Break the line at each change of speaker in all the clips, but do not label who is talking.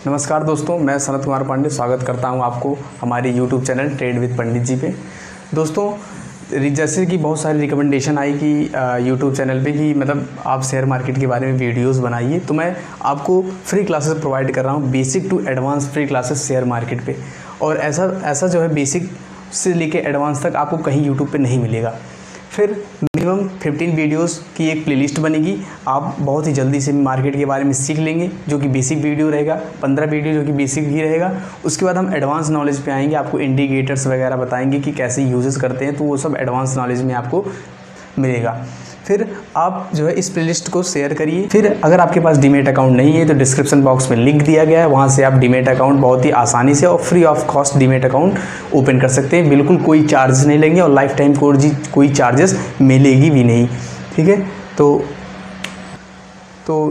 नमस्कार दोस्तों, मैं सनत कुमार पांडे स्वागत करता हूं आपको हमारे YouTube चैनल ट्रेड विद पंडित जी पे। दोस्तों, जैसे कि बहुत सारी रिकमेंडेशन आई कि YouTube चैनल पे कि मतलब आप शेयर मार्केट के बारे में वीडियोस बनाइए, तो मैं आपको फ्री क्लासेस प्रोवाइड कर रहा हूं, basic to advance free classes share market पे। और ऐसा जो है बेसिक से लेके एडवांस तक आपको कहीं YouTube पे नहीं मिलेगा। फिर मिनिमम 15 वीडियोस की एक प्लेलिस्ट बनेगी। आप बहुत ही जल्दी से मार्केट के बारे में सीख लेंगे, जो कि बेसिक वीडियो रहेगा। 15 वीडियो जो कि बेसिक ही रहेगा। उसके बाद हम एडवांस नॉलेज पे आएंगे, आपको इंडिकेटर्स वगैरह बताएंगे कि कैसे यूजेस करते हैं, तो वो सब एडवांस नॉलेज में आपको मिलेगा। फिर आप जो है इस प्लेलिस्ट को शेयर करिए। फिर अगर आपके पास डीमेट अकाउंट नहीं है तो डिस्क्रिप्शन बॉक्स में लिंक दिया गया है, वहाँ से आप डीमेट अकाउंट बहुत ही आसानी से और free of cost demat account open कर सकते हैं। बिल्कुल कोई चार्जेस नहीं लेंगे और लाइफ टाइम कोई चार्जेस मिलेगी भी नहीं। ठीक है, तो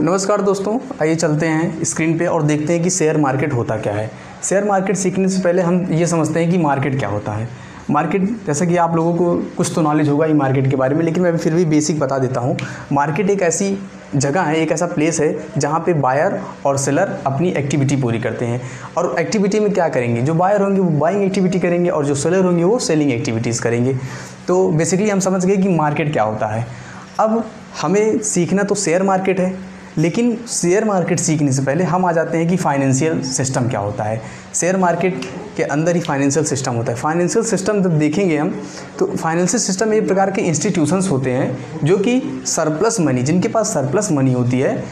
नमस्कार दोस्तों, आइए चलते हैं स्क्रीन पे और देखते हैं कि शेयर मार्केट होता क्या है। शेयर मार्केट सीखने से पहले हम ये समझते हैं कि मार्केट क्या होता है। मार्केट, जैसा कि आप लोगों को कुछ तो नॉलेज होगा ही मार्केट के बारे में, लेकिन मैं फिर भी बेसिक बता देता हूँ। मार्केट एक ऐसी जगह है, एक ऐसा प्लेस है जहाँ पे बायर और सेलर अपनी एक्टिविटी पूरी करते हैं। और एक्टिविटी में क्या करेंगे, जो बायर होंगे वो बाइंग एक्टिविटी करेंगे और जो सेलर होंगे वो सेलिंग एक्टिविटीज़ करेंगे। तो बेसिकली हम समझ गए कि मार्केट क्या होता है। अब हमें सीखना तो शेयर मार्केट है, लेकिन शेयर मार्केट सीखने से पहले हम आ जाते हैं कि फाइनेंशियल सिस्टम क्या होता है। शेयर मार्केट के अंदर ही फाइनेंशियल सिस्टम होता है। फाइनेंशियल सिस्टम जब देखेंगे हम, तो फाइनेंशियल सिस्टम एक प्रकार के इंस्टीट्यूशंस होते हैं जो कि सरप्लस मनी, जिनके पास सरप्लस मनी होती है,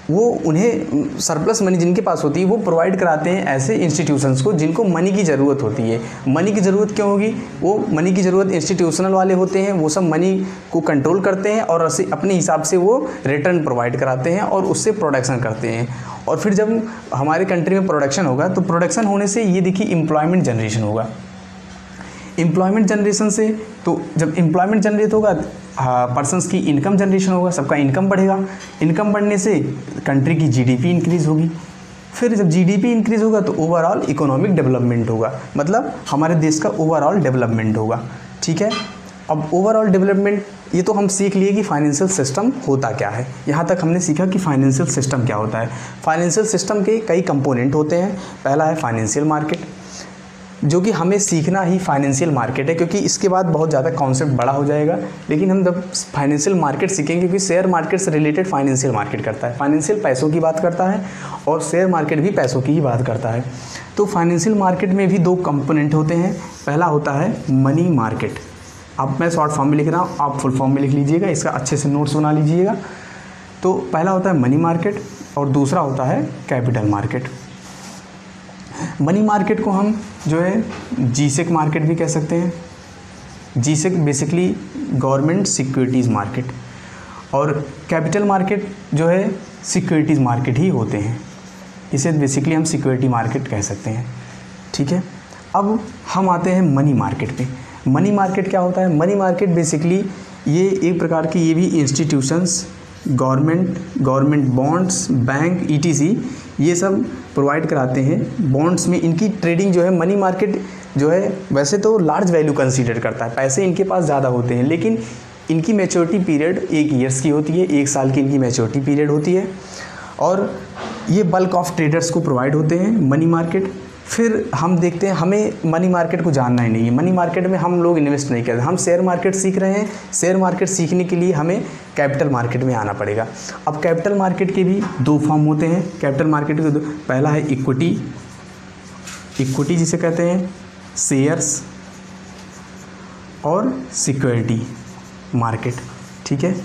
वो उन्हें सरप्लस मनी जिनके पास होती है वो प्रोवाइड कराते हैं ऐसे इंस्टीट्यूशंस को जिनको मनी की ज़रूरत होती है। मनी की ज़रूरत क्यों होगी? वो मनी की ज़रूरत इंस्टीट्यूशनल वाले होते हैं, वो सब मनी को कंट्रोल करते हैं और अपने हिसाब से वो रिटर्न प्रोवाइड कराते हैं और उससे प्रोडक्शन करते हैं। और फिर जब हमारे कंट्री में प्रोडक्शन होगा तो प्रोडक्शन होने से ये देखिए एम्प्लॉयमेंट जनरेशन होगा। एम्प्लॉयमेंट जनरेशन से, तो जब एम्प्लॉयमेंट जनरेट होगा पर्सन्स की इनकम जनरेशन होगा, सबका इनकम बढ़ेगा। इनकम बढ़ने से कंट्री की जीडीपी इंक्रीज़ होगी। फिर जब जीडीपी इंक्रीज़ होगा तो ओवरऑल इकोनॉमिक डेवलपमेंट होगा, मतलब हमारे देश का ओवरऑल डेवलपमेंट होगा। ठीक है, अब ओवरऑल डेवलपमेंट ये तो हम सीख लिए कि फाइनेंशियल सिस्टम होता क्या है। यहाँ तक हमने सीखा कि फाइनेंशियल सिस्टम क्या होता है। फाइनेंशियल सिस्टम के कई कंपोनेंट होते हैं। पहला है फाइनेंशियल मार्केट, जो कि हमें सीखना ही फाइनेंशियल मार्केट है, क्योंकि इसके बाद बहुत ज़्यादा कॉन्सेप्ट बड़ा हो जाएगा। लेकिन हम जब फाइनेंशियल मार्केट सीखेंगे, क्योंकि शेयर मार्केट से रिलेटेड फाइनेंशियल मार्केट करता है। फाइनेंशियल पैसों की बात करता है और शेयर मार्केट भी पैसों की ही बात करता है। तो फाइनेंशियल मार्केट में भी दो कंपोनेंट होते हैं। पहला होता है मनी मार्केट। अब मैं शॉर्ट फॉर्म में लिख रहा हूँ, आप फुल फॉर्म में लिख लीजिएगा, इसका अच्छे से नोट्स बना लीजिएगा। तो पहला होता है मनी मार्केट और दूसरा होता है कैपिटल मार्केट। मनी मार्केट को हम जो है जीसेक मार्केट भी कह सकते हैं। G-sec basically government securities market, और कैपिटल मार्केट जो है सिक्योरिटीज़ मार्केट ही होते हैं। इसे बेसिकली हम सिक्योरिटी मार्केट कह सकते हैं। ठीक है, अब हम आते हैं मनी मार्केट पे। मनी मार्केट क्या होता है? मनी मार्केट बेसिकली ये एक प्रकार की, ये भी institutions, government bonds, bank, etc ये सब प्रोवाइड कराते हैं। बॉन्ड्स में इनकी ट्रेडिंग जो है, मनी मार्केट जो है वैसे तो लार्ज वैल्यू कंसीडर करता है, पैसे इनके पास ज़्यादा होते हैं, लेकिन इनकी मैच्योरिटी पीरियड 1 ईयर्स की होती है, 1 साल की इनकी मैच्योरिटी पीरियड होती है। और ये बल्क ऑफ ट्रेडर्स को प्रोवाइड होते हैं मनी मार्केट। फिर हम देखते हैं, हमें मनी मार्केट को जानना ही नहीं है। मनी मार्केट में हम लोग इन्वेस्ट नहीं करते, हम शेयर मार्केट सीख रहे हैं। शेयर मार्केट सीखने के लिए हमें कैपिटल मार्केट में आना पड़ेगा। अब कैपिटल मार्केट के भी 2 फॉर्म होते हैं। कैपिटल मार्केट के पहला है इक्विटी जिसे कहते हैं, शेयर्स और सिक्योरिटी मार्केट। ठीक है,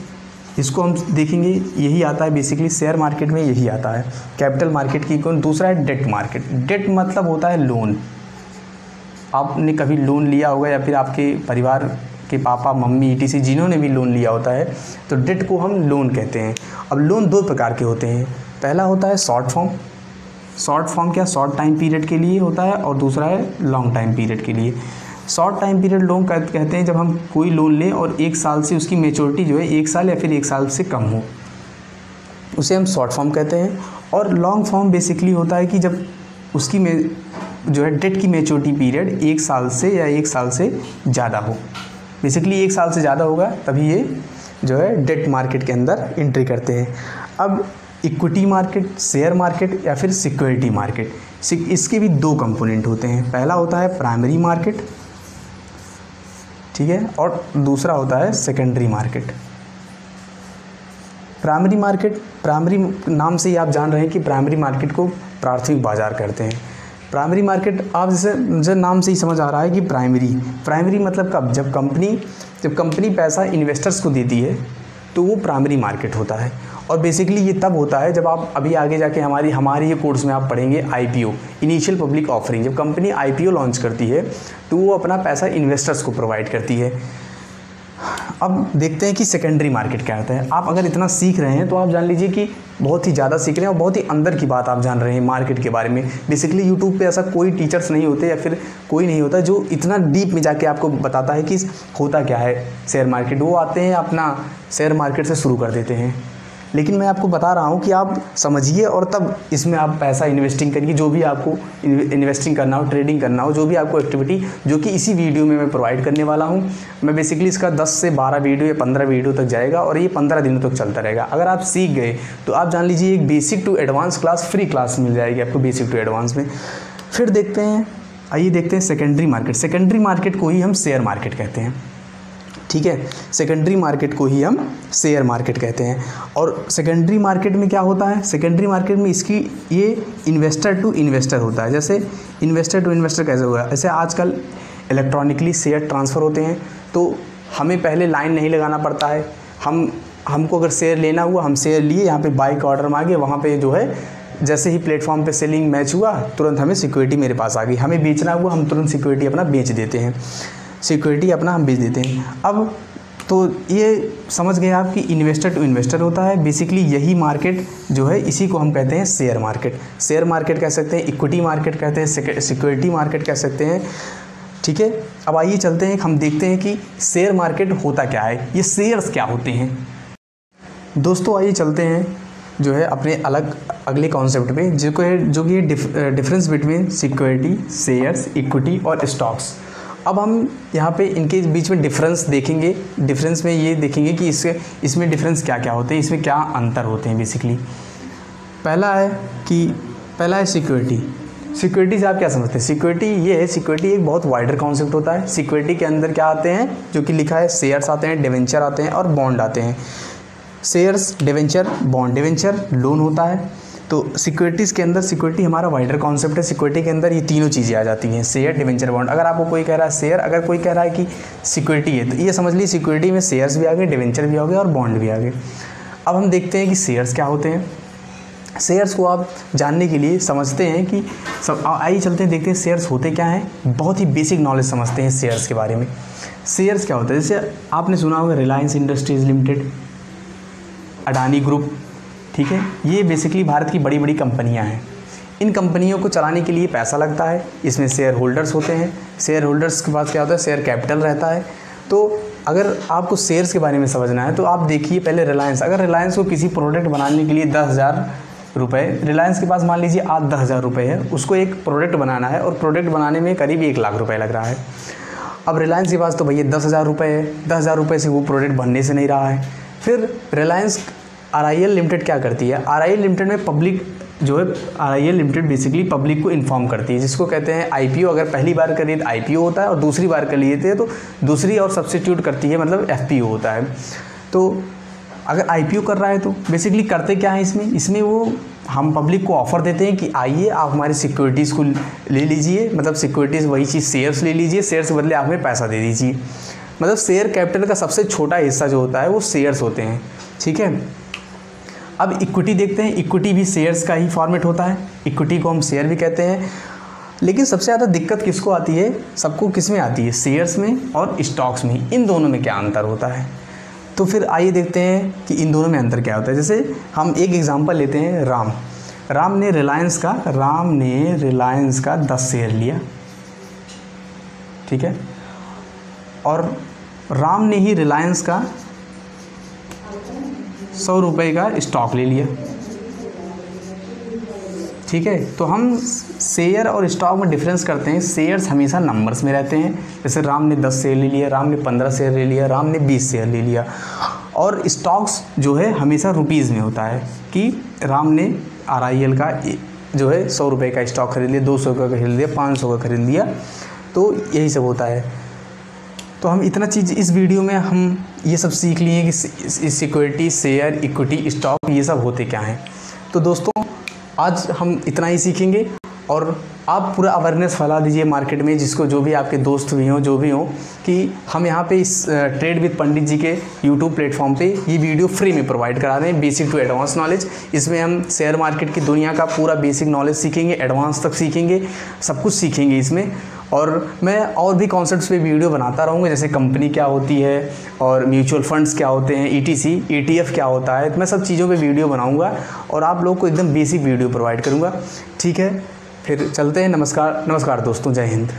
इसको हम देखेंगे, यही आता है बेसिकली शेयर मार्केट में, यही आता है। कैपिटल मार्केट की कौन? दूसरा है डेट मार्केट। डेट मतलब होता है लोन। आपने कभी लोन लिया होगा या फिर आपके परिवार के पापा मम्मी ईटीसी जिन्होंने भी लोन लिया होता है, तो डेट को हम लोन कहते हैं। अब लोन 2 प्रकार के होते हैं। पहला होता है शॉर्ट फॉर्म। शॉर्ट फॉर्म क्या? शॉर्ट टाइम पीरियड के लिए होता है, और दूसरा है लॉन्ग टाइम पीरियड के लिए। शॉर्ट टाइम पीरियड लोन कहते हैं जब हम कोई लोन लें और 1 साल से उसकी मैच्योरिटी जो है 1 साल या फिर 1 साल से कम हो, उसे हम शॉर्ट फॉर्म कहते हैं। और लॉन्ग फॉर्म बेसिकली होता है कि जब उसकी जो है डेट की मैच्योरिटी पीरियड 1 साल से या 1 साल से ज़्यादा हो। बेसिकली 1 साल से ज़्यादा होगा तभी ये जो है डेट मार्केट के अंदर एंट्री करते हैं। अब इक्विटी मार्केट, शेयर मार्केट या फिर सिक्योरिटी मार्केट। इसके भी दो कंपोनेंट होते हैं, पहला होता है प्राइमरी मार्केट, ठीक है, और दूसरा होता है secondary market. Primary market, primary नाम से ही आप जान रहे हैं कि प्राइमरी मार्केट को प्राथमिक बाजार कहते हैं। प्राइमरी मार्केट आप जैसे नाम से ही समझ आ रहा है कि प्राइमरी मतलब कब, जब कंपनी पैसा इन्वेस्टर्स को देती है तो वो प्राइमरी मार्केट होता है। और बेसिकली ये तब होता है जब आप अभी आगे जाके हमारे ये कोर्स में आप पढ़ेंगे आईपीओ, इनिशियल पब्लिक ऑफरिंग। जब कंपनी आईपीओ लॉन्च करती है तो वो अपना पैसा इन्वेस्टर्स को प्रोवाइड करती है। अब देखते हैं कि सेकेंडरी मार्केट क्या होता है। आप अगर इतना सीख रहे हैं तो आप जान लीजिए कि बहुत ही ज़्यादा सीख रहे हैं और बहुत ही अंदर की बात आप जान रहे हैं मार्केट के बारे में। बेसिकली यूट्यूब पे ऐसा कोई टीचर्स नहीं होते या फिर कोई नहीं होता जो इतना डीप में जाके आपको बताता है कि होता क्या है शेयर मार्केट। वो आते हैं अपना शेयर मार्केट से शुरू कर देते हैं, लेकिन मैं आपको बता रहा हूँ कि आप समझिए और तब इसमें आप पैसा इन्वेस्टिंग करिए। जो भी आपको इन्वेस्टिंग करना हो, ट्रेडिंग करना हो, जो भी आपको एक्टिविटी, जो कि इसी वीडियो में मैं प्रोवाइड करने वाला हूँ। मैं बेसिकली इसका 10 से 12 वीडियो या 15 वीडियो तक जाएगा और ये 15 दिनों तक चलता रहेगा। अगर आप सीख गए तो आप जान लीजिए एक basic to advance class, free class मिल जाएगी आपको बेसिक टू एडवांस में। फिर देखते हैं, आइए देखते हैं सेकेंडरी मार्केट। सेकेंडरी मार्केट को ही हम शेयर मार्केट कहते हैं, ठीक है। सेकेंडरी मार्केट को ही हम शेयर मार्केट कहते हैं। और सेकेंडरी मार्केट में क्या होता है, सेकेंडरी मार्केट में इसकी ये इन्वेस्टर टू इन्वेस्टर होता है। जैसे इन्वेस्टर टू इन्वेस्टर कैसे होगा, ऐसे आजकल इलेक्ट्रॉनिकली शेयर ट्रांसफ़र होते हैं तो हमें पहले लाइन नहीं लगाना पड़ता है। हमको अगर शेयर लेना हुआ, हम शेयर लिए, यहाँ पे बाई का ऑर्डर मांगे, वहाँ पे जो है जैसे ही प्लेटफॉर्म पे सेलिंग मैच हुआ तुरंत हमें सिक्योरिटी मेरे पास आ गई। हमें बेचना हुआ, हम तुरंत सिक्योरिटी अपना बेच देते हैं, सिक्योरिटी अपना हम बेच देते हैं। अब तो ये समझ गए आप कि इन्वेस्टर टू इन्वेस्टर होता है। बेसिकली यही मार्केट जो है इसी को हम कहते हैं शेयर मार्केट। शेयर मार्केट कह सकते हैं, इक्विटी मार्केट कहते हैं, सिक्योरिटी मार्केट कह सकते हैं, ठीक है। अब आइए चलते हैं, हम देखते हैं कि शेयर मार्केट होता क्या है, ये शेयर्स क्या होते हैं। दोस्तों आइए चलते हैं जो है अपने अगले कॉन्सेप्ट पे, जो कि difference between security, shares, equity और स्टॉक्स। अब हम यहाँ पे इनके बीच में डिफरेंस देखेंगे। डिफरेंस में ये देखेंगे कि इसमें डिफरेंस क्या क्या होते हैं, इसमें क्या अंतर होते हैं। बेसिकली पहला है सिक्योरिटी। सिक्योरिटी से आप क्या समझते हैं, सिक्योरिटी ये है, सिक्योरिटी एक बहुत वाइडर कॉन्सेप्ट होता है। सिक्योरिटी के अंदर क्या आते हैं, जो कि लिखा है शेयर्स आते हैं, डिवेंचर आते हैं और बॉन्ड आते हैं। Shares, debenture, bond. Debenture loan होता है। तो सिक्योरिटीज़ के अंदर, सिक्योरिटी हमारा वाइडर कॉन्सेप्ट है। सिक्योरिटी के अंदर ये तीनों चीज़ें आ जाती हैं, शेयर, डिवेंचर, बॉन्ड। अगर आपको कोई कह रहा है शेयर, अगर कोई कह रहा है कि सिक्योरिटी है, तो ये समझ लीजिए सिक्योरिटी में शेयर्स भी आ गए, डिवेंचर भी आ गए और बॉन्ड भी आ गए। अब हम देखते हैं कि शेयर्स क्या होते हैं। शेयर्स को आप जानने के लिए समझते हैं कि आइए चलते हैं, देखते हैं शेयर्स होते क्या हैं। बहुत ही बेसिक नॉलेज समझते हैं शेयर्स के बारे में। शेयर्स क्या होता है, जैसे आपने सुना होगा Reliance industries limited, Adani group, ठीक है। ये बेसिकली भारत की बड़ी बड़ी कंपनियां हैं। इन कंपनियों को चलाने के लिए पैसा लगता है। इसमें शेयर होल्डर्स होते हैं। शेयर होल्डर्स के पास क्या होता है, शेयर कैपिटल रहता है। तो अगर आपको शेयर्स के बारे में समझना है तो आप देखिए पहले रिलायंस, अगर रिलायंस को किसी प्रोडक्ट बनाने के लिए 10,000 रुपये, रिलायंस के पास मान लीजिए आज 10,000 रुपये है, उसको एक प्रोडक्ट बनाना है और प्रोडक्ट बनाने में करीब 1 लाख रुपये लग रहा है। अब रिलायंस के पास तो भैया 10,000 रुपये है, 10,000 रुपये से वो प्रोडक्ट बनने से नहीं रहा है। फिर रिलायंस RIL लिमिटेड क्या करती है, RIL लिमिटेड में पब्लिक जो है, RIL लिमिटेड बेसिकली पब्लिक को इन्फॉर्म करती है, जिसको कहते हैं IPO। अगर पहली बार करिए तो IPO होता है और दूसरी बार कर लिए थे तो दूसरी और सब्सिट्यूट करती है, मतलब FPO होता है। तो अगर IPO कर रहा है तो बेसिकली करते क्या है इसमें वो हम पब्लिक को ऑफ़र देते हैं कि आइए आप हमारी सिक्योरिटीज़ को ले लीजिए, मतलब सिक्योरिटीज़ वही चीज़ शेयर्स ले लीजिए, शेयर्स के बदले आप हमें पैसा दे दीजिए। मतलब शेयर कैपिटल का सबसे छोटा हिस्सा जो होता है वो शेयर्स होते हैं, ठीक है। अब इक्विटी देखते हैं। इक्विटी भी शेयर्स का ही फॉर्मेट होता है, इक्विटी को हम शेयर भी कहते हैं। लेकिन सबसे ज़्यादा दिक्कत किसको आती है, सबको किस में आती है, शेयर्स में और स्टॉक्स में। इन दोनों में क्या अंतर होता है, तो फिर आइए देखते हैं कि इन दोनों में अंतर क्या होता है। जैसे हम एक एग्जांपल लेते हैं, राम ने रिलायंस का 10 शेयर लिया, ठीक है, और राम ने ही रिलायंस का 100 रुपये का स्टॉक ले लिया, ठीक है। तो हम शेयर और स्टॉक में डिफरेंस करते हैं। शेयर्स हमेशा नंबर्स में रहते हैं, जैसे राम ने 10 शेयर ले लिया, राम ने 15 शेयर ले लिया, राम ने 20 शेयर ले लिया। और स्टॉक्स जो है हमेशा रुपीज़ में होता है कि राम ने RIL का जो है 100 रुपये का स्टॉक खरीद लिया, 200 का खरीद लिया, 500 का खरीद लिया, तो यही सब होता है। तो हम इतना चीज़ इस वीडियो में हम ये सब सीख लिए कि सिक्योरिटी, शेयर, इक्विटी, स्टॉक ये सब होते क्या हैं। तो दोस्तों आज हम इतना ही सीखेंगे और आप पूरा अवेयरनेस फैला दीजिए मार्केट में, जिसको जो भी आपके दोस्त भी हों, जो भी हों, कि हम यहाँ पे इस ट्रेड विद पंडित जी के यूट्यूब प्लेटफॉर्म पे ये वीडियो फ्री में प्रोवाइड करा रहे हैं, बेसिक टू एडवांस नॉलेज। इसमें हम शेयर मार्केट की दुनिया का पूरा बेसिक नॉलेज सीखेंगे, एडवांस तक सीखेंगे, सब कुछ सीखेंगे इसमें। और मैं और भी कॉन्सेप्ट्स पे वीडियो बनाता रहूँगा, जैसे कंपनी क्या होती है और म्यूचुअल फंड्स क्या होते हैं, ETC, ETF क्या होता है, मैं सब चीज़ों पे वीडियो बनाऊँगा और आप लोग को एकदम बेसिक वीडियो प्रोवाइड करूँगा। ठीक है, फिर चलते हैं। नमस्कार दोस्तों, जय हिंद।